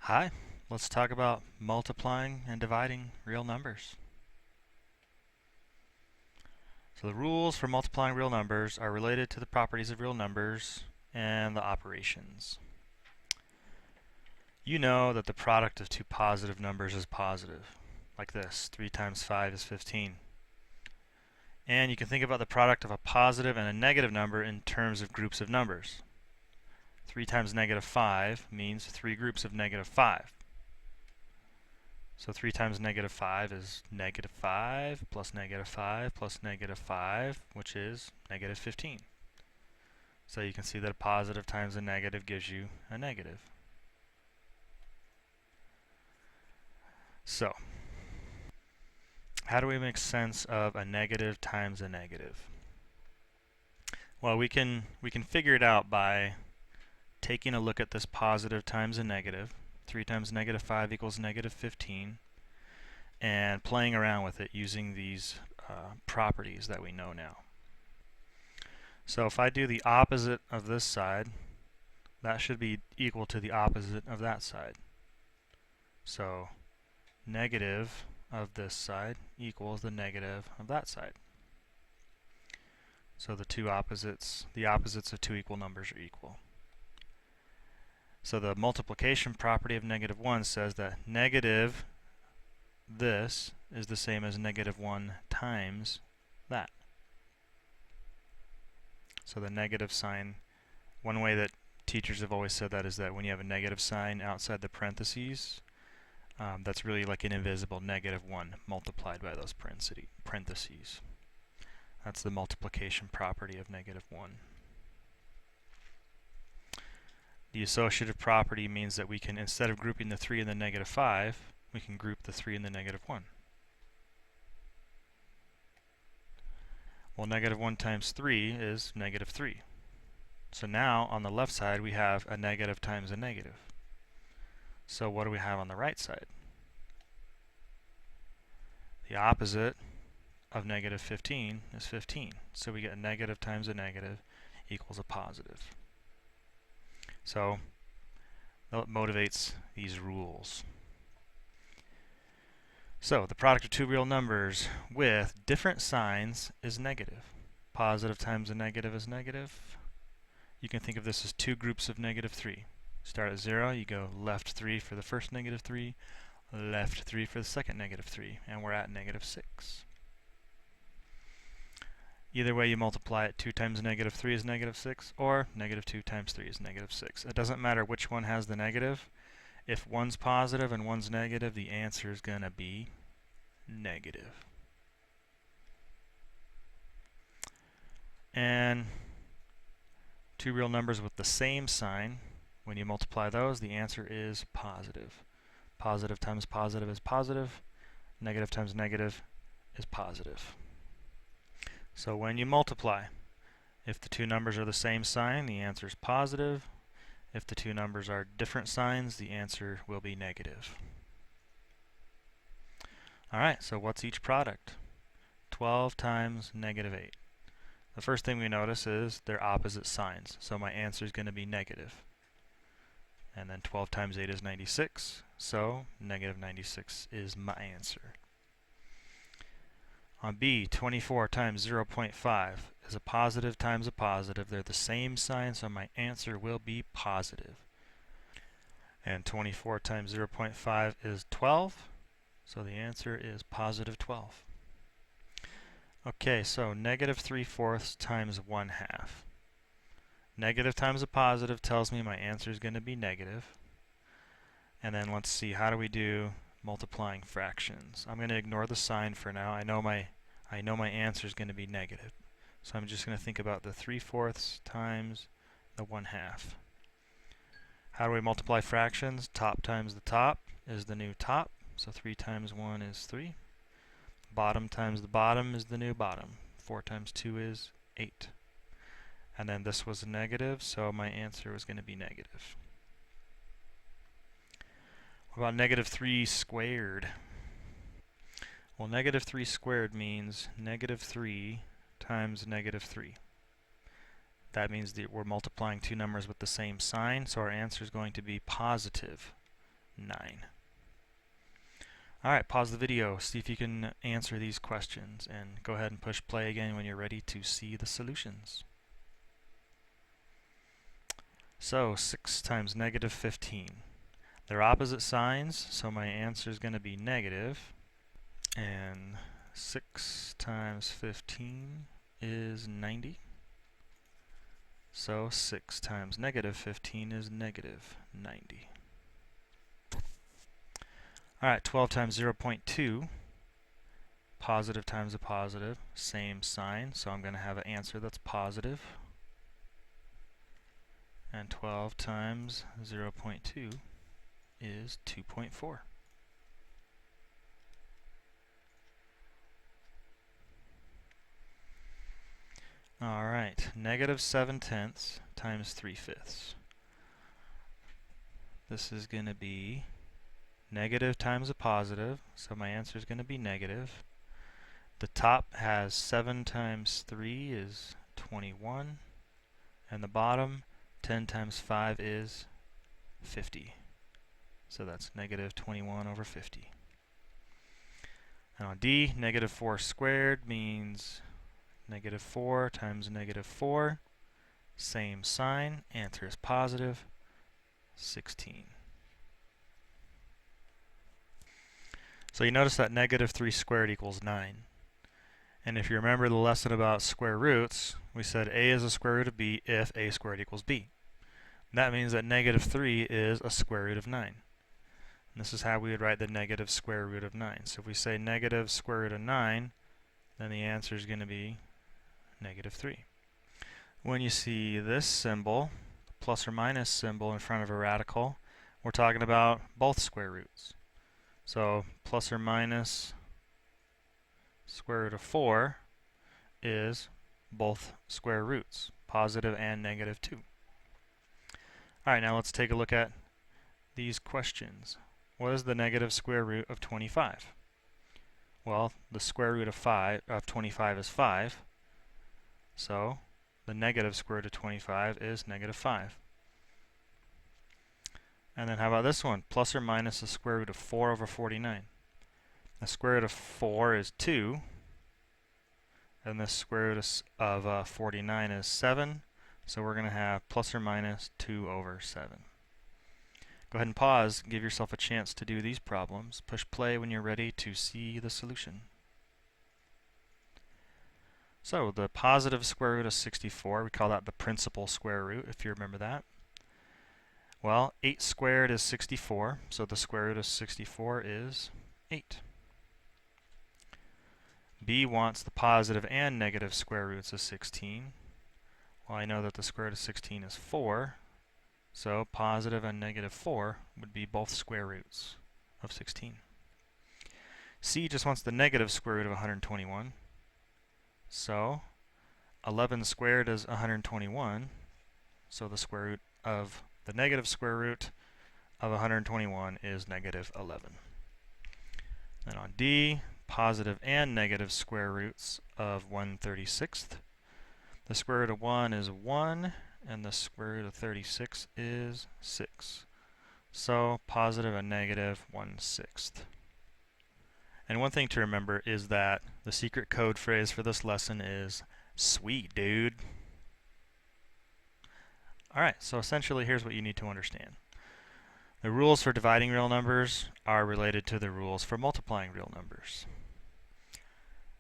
Hi, let's talk about multiplying and dividing real numbers. So the rules for multiplying real numbers are related to the properties of real numbers and the operations. You know that the product of two positive numbers is positive, like this, 3 times 5 is 15. And you can think about the product of a positive and a negative number in terms of groups of numbers. 3 times negative 5 means 3 groups of negative 5. So 3 times negative 5 is negative 5 plus negative 5 plus negative 5, which is negative 15. So you can see that a positive times a negative gives you a negative. So, how do we make sense of a negative times a negative? Well, we can figure it out by taking a look at this positive times a negative. 3 times negative 5 equals negative 15, and playing around with it using these properties that we know now. So if I do the opposite of this side, that should be equal to the opposite of that side. So negative of this side equals the negative of that side. So the opposites of two equal numbers are equal. So the multiplication property of negative 1 says that negative this is the same as negative 1 times that. So the negative sign, one way that teachers have always said that is that when you have a negative sign outside the parentheses, that's really like an invisible negative 1 multiplied by those parentheses. That's the multiplication property of negative 1. The associative property means that we can, instead of grouping the 3 and the negative 5, we can group the 3 and the negative 1. Well, negative 1 times 3 is negative 3. So now, on the left side, we have a negative times a negative. So what do we have on the right side? The opposite of negative 15 is 15. So we get a negative times a negative equals a positive. So that motivates these rules. So the product of two real numbers with different signs is negative. Positive times a negative is negative. You can think of this as two groups of negative 3. Start at 0, you go left 3 for the first negative 3, left 3 for the second negative 3, and we're at negative 6. Either way you multiply it, 2 times negative 3 is negative 6, or negative 2 times 3 is negative 6. It doesn't matter which one has the negative. If one's positive and one's negative, the answer is going to be negative. And two real numbers with the same sign, when you multiply those, the answer is positive. Positive times positive is positive. Negative times negative is positive. So when you multiply, if the two numbers are the same sign, the answer is positive. If the two numbers are different signs, the answer will be negative. Alright, so what's each product? 12 times negative 8. The first thing we notice is they're opposite signs, so my answer is going to be negative. And then 12 times 8 is 96, so negative 96 is my answer. On B, 24 times 0.5 is a positive times a positive. They're the same sign, so my answer will be positive. And 24 times 0.5 is 12, so the answer is positive 12. Okay, so negative 3/4 times 1/2. Negative times a positive tells me my answer is going to be negative. And then let's see, how do we do multiplying fractions? I'm going to ignore the sign for now. I know my answer is going to be negative. So I'm just going to think about the 3/4 times the 1/2. How do we multiply fractions? Top times the top is the new top. So 3 times 1 is 3. Bottom times the bottom is the new bottom. 4 times 2 is 8. And then this was a negative, so my answer was going to be negative. What about negative 3 squared? Well, negative 3 squared means negative 3 times negative 3. That means that we're multiplying two numbers with the same sign, so our answer is going to be positive 9. Alright, pause the video, see if you can answer these questions, and go ahead and push play again when you're ready to see the solutions. So 6 times negative 15. They're opposite signs, so my answer is going to be negative. And 6 times 15 is 90. So 6 times negative 15 is negative 90. Alright, 12 times 0.2. Positive times a positive, same sign, so I'm going to have an answer that's positive. And 12 times 0.2 is 2.4. Alright, negative 7/10 times 3/5. This is going to be negative times a positive, so my answer is going to be negative. The top has 7 times 3 is 21, and the bottom 10 times 5 is 50. So that's negative 21 over 50. And on D, negative 4 squared means negative 4 times negative 4. Same sign, answer is positive, 16. So you notice that negative 3 squared equals 9. And if you remember the lesson about square roots, we said a is a square root of b if a squared equals b. And that means that negative 3 is a square root of 9. And this is how we would write the negative square root of 9. So if we say negative square root of 9, then the answer is going to be negative 3. When you see this symbol, plus or minus symbol in front of a radical, we're talking about both square roots. So plus or minus square root of 4 is both square roots, positive and negative 2. Alright, now let's take a look at these questions. What is the negative square root of 25? Well, the square root of 25 is 5. So the negative square root of 25 is negative 5. And then how about this one? Plus or minus the square root of 4 over 49. The square root of 4 is 2. And the square root of 49 is 7. So we're going to have plus or minus 2 over 7. Go ahead and pause, give yourself a chance to do these problems. Push play when you're ready to see the solution. So the positive square root of 64, we call that the principal square root, if you remember that. Well, 8 squared is 64, so the square root of 64 is 8. B wants the positive and negative square roots of 16. Well, I know that the square root of 16 is 4, so positive and negative 4 would be both square roots of 16. C just wants the negative square root of 121. So 11 squared is 121, so the square root of the negative square root of 121 is negative 11. Then on D, positive and negative square roots of 1/36. The square root of 1 is 1, and the square root of 36 is 6. So positive and negative 1/6. And one thing to remember is that the secret code phrase for this lesson is sweet, dude. Alright, so essentially here's what you need to understand. The rules for dividing real numbers are related to the rules for multiplying real numbers.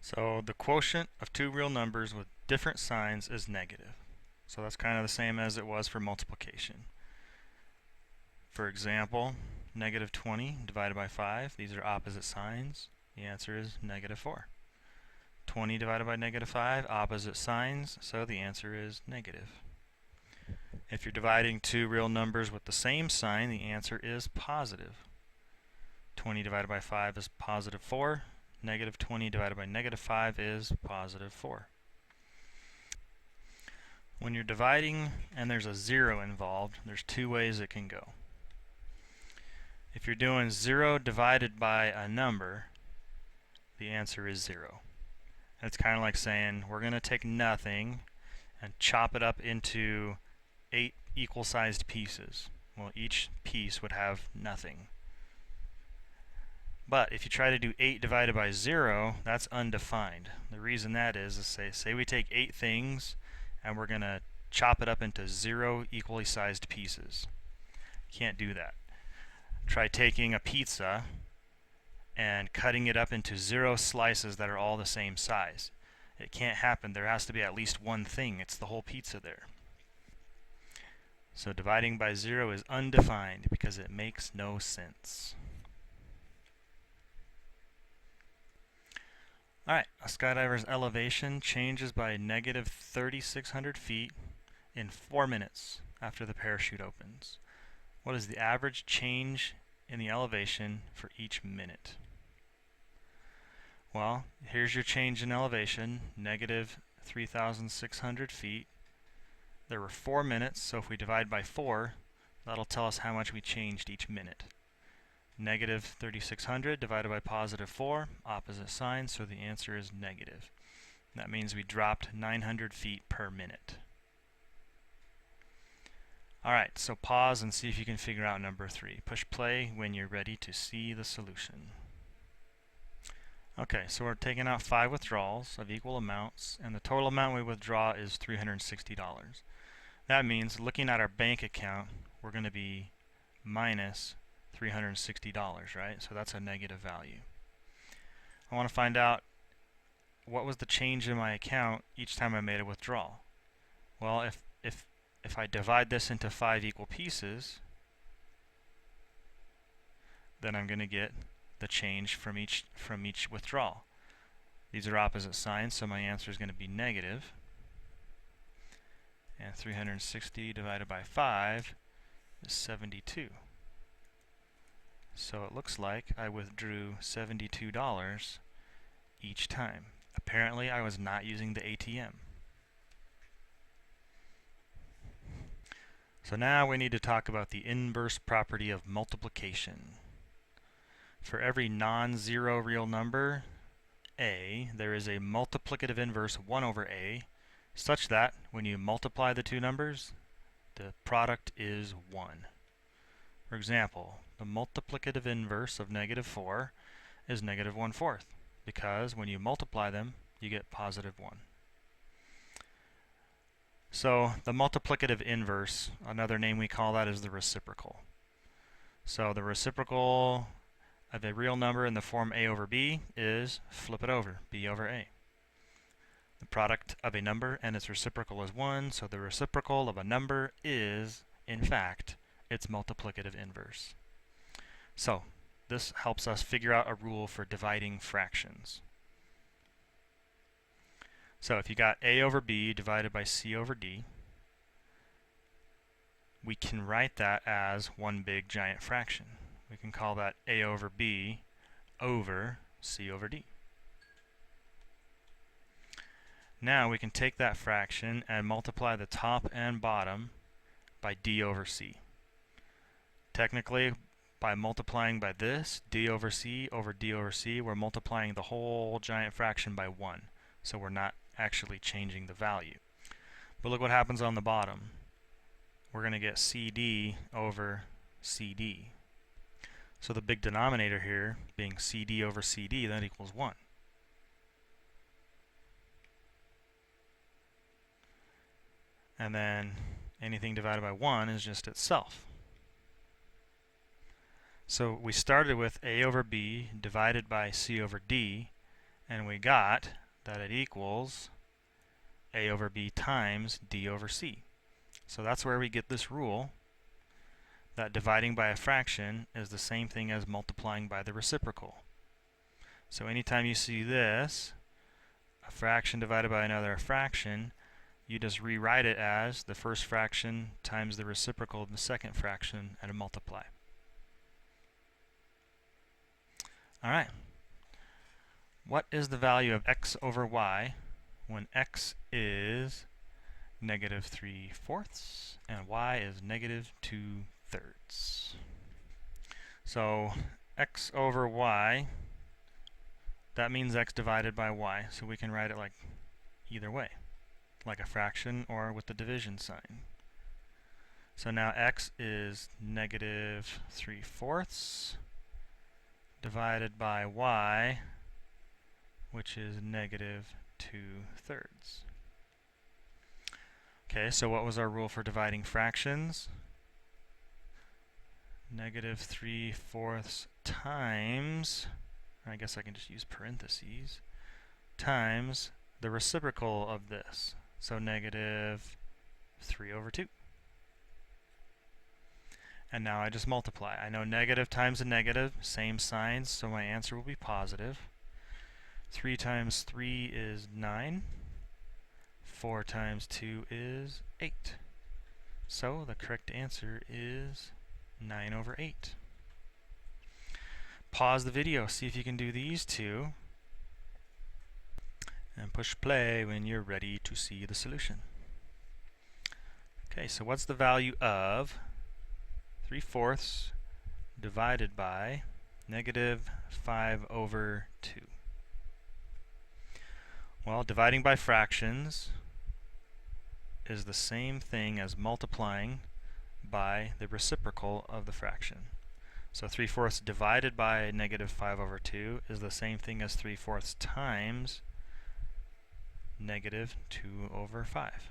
So the quotient of two real numbers with different signs is negative. So that's kind of the same as it was for multiplication. For example, negative 20 divided by 5, these are opposite signs. The answer is negative 4. 20 divided by negative 5, opposite signs, so the answer is negative. If you're dividing two real numbers with the same sign, the answer is positive. 20 divided by 5 is positive 4. Negative 20 divided by negative 5 is positive 4. When you're dividing and there's a 0 involved, there's two ways it can go. If you're doing 0 divided by a number, the answer is 0. And it's kind of like saying we're going to take nothing and chop it up into 8 equal-sized pieces. Well, each piece would have nothing. But if you try to do 8 divided by 0, that's undefined. The reason that is say we take 8 things and we're going to chop it up into 0 equally sized pieces. Can't do that. Try taking a pizza and cutting it up into 0 slices that are all the same size. It can't happen. There has to be at least one thing. It's the whole pizza there. So dividing by 0 is undefined because it makes no sense. Alright, a skydiver's elevation changes by negative 3,600 feet in 4 minutes after the parachute opens. What is the average change in the elevation for each minute? Well, here's your change in elevation, negative 3,600 feet. There were 4 minutes, so if we divide by 4, that'll tell us how much we changed each minute. Negative 3,600 divided by positive 4, opposite sign, so the answer is negative. That means we dropped 900 feet per minute. Alright, so pause and see if you can figure out number 3. Push play when you're ready to see the solution. Okay, so we're taking out 5 withdrawals of equal amounts, and the total amount we withdraw is $360. That means, looking at our bank account, we're going to be minus $360, right? So that's a negative value. I want to find out what was the change in my account each time I made a withdrawal. Well, if I divide this into 5 equal pieces, then I'm going to get the change from each withdrawal. These are opposite signs, so my answer is going to be negative. And 360 divided by 5 is 72. So it looks like I withdrew $72 each time. Apparently I was not using the ATM. So now we need to talk about the inverse property of multiplication. For every non-zero real number, a, there is a multiplicative inverse 1 over a, such that when you multiply the two numbers, the product is 1. For example, the multiplicative inverse of negative 4 is negative 1/4, because when you multiply them, you get positive 1. So the multiplicative inverse, another name we call that is the reciprocal. So the reciprocal of a real number in the form a over b is, flip it over, b over a. The product of a number and its reciprocal is 1, so the reciprocal of a number is, in fact, its multiplicative inverse. So this helps us figure out a rule for dividing fractions. So if you got a over b divided by c over d, we can write that as one big giant fraction. We can call that a over b over c over d. Now we can take that fraction and multiply the top and bottom by d over c. Technically, by multiplying by this, d over c, we're multiplying the whole giant fraction by 1. So we're not actually changing the value. But look what happens on the bottom. We're going to get cd over cd. So the big denominator here, being cd over cd, that equals 1. And then anything divided by 1 is just itself. So we started with a over b divided by c over d, and we got that it equals a over b times d over c. So that's where we get this rule that dividing by a fraction is the same thing as multiplying by the reciprocal. So anytime you see this, a fraction divided by another fraction, you just rewrite it as the first fraction times the reciprocal of the second fraction and multiply. Alright, what is the value of x over y when x is negative 3/4 and y is negative 2/3? So x over y, that means x divided by y, so we can write it like either way, like a fraction or with the division sign. So now x is negative 3/4 divided by y, which is negative 2/3. Okay, so what was our rule for dividing fractions? Negative 3/4 times, I guess I can just use parentheses, times the reciprocal of this. So negative 3/2. And now I just multiply. I know negative times a negative, same signs, so my answer will be positive. 3 times 3 is 9. 4 times 2 is 8. So the correct answer is 9/8. Pause the video, see if you can do these two, and push play when you're ready to see the solution. Okay, so what's the value of 3/4 divided by negative 5/2? Well, dividing by fractions is the same thing as multiplying by the reciprocal of the fraction. So 3/4 divided by negative 5/2 is the same thing as 3/4 times negative 2/5.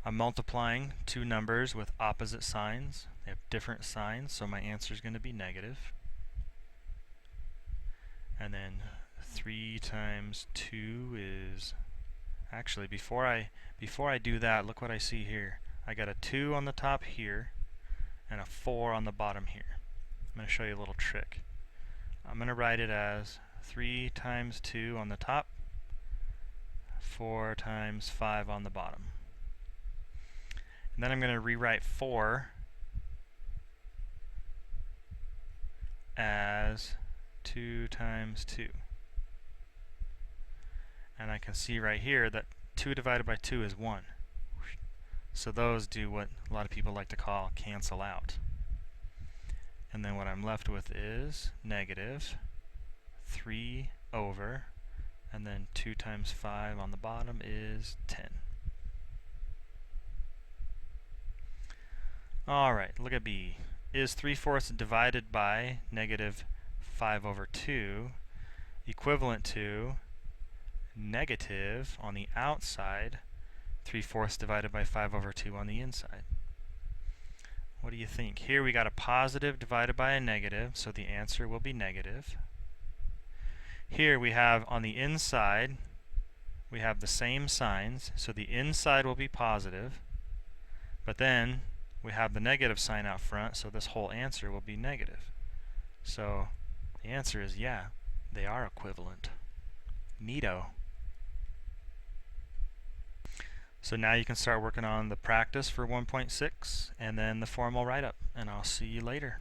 I'm multiplying two numbers with opposite signs. They have different signs, so my answer is going to be negative. And then 3 times 2 is, actually before I do that, look what I see here. I got a 2 on the top here and a 4 on the bottom here. I'm going to show you a little trick. I'm going to write it as 3 times 2 on the top, 4 times 5 on the bottom. And then I'm going to rewrite 4 as 2 times 2. And I can see right here that 2 divided by 2 is 1. So those do what a lot of people like to call cancel out. And then what I'm left with is negative 3 over, and then 2 times 5 on the bottom is 10. Alright, look at B. Is 3/4 divided by negative 5/2 equivalent to negative on the outside 3/4 divided by 5/2 on the inside? What do you think? Here we got a positive divided by a negative, so the answer will be negative. Here we have on the inside, we have the same signs, so the inside will be positive, but then we have the negative sign out front, so this whole answer will be negative. So the answer is, yeah, they are equivalent. Neato. So now you can start working on the practice for 1.6 and then the formal write-up, and I'll see you later.